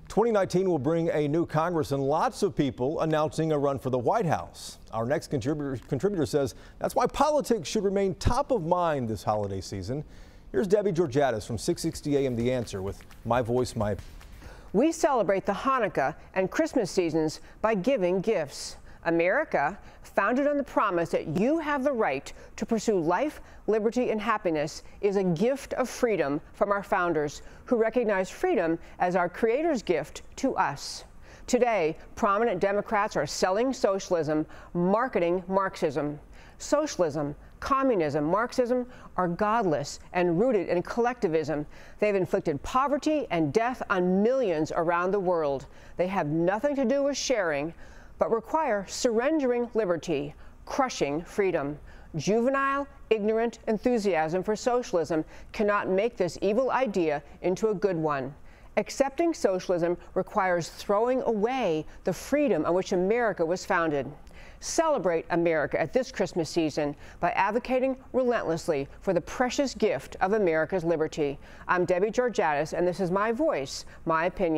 2019 will bring a new Congress and lots of people announcing a run for the White House. Our next contributor says that's why politics should remain top of mind this holiday season. Here's Debbie Georgatos from 660 AM The Answer with My Voice, My Opinion. We celebrate the Hanukkah and Christmas seasons by giving gifts. America, founded on the promise that you have the right to pursue life, liberty, and happiness, is a gift of freedom from our founders, who recognized freedom as our Creator's gift to us. Today, prominent Democrats are selling socialism, marketing Marxism. Socialism, communism, Marxism are godless and rooted in collectivism. They've inflicted poverty and death on millions around the world. They have nothing to do with sharing, but require surrendering liberty, crushing freedom. Juvenile, ignorant enthusiasm for socialism cannot make this evil idea into a good one. Accepting socialism requires throwing away the freedom on which America was founded. Celebrate America at this Christmas season by advocating relentlessly for the precious gift of America's liberty. I'm Debbie Georgatos, and this is My Voice, My Opinion.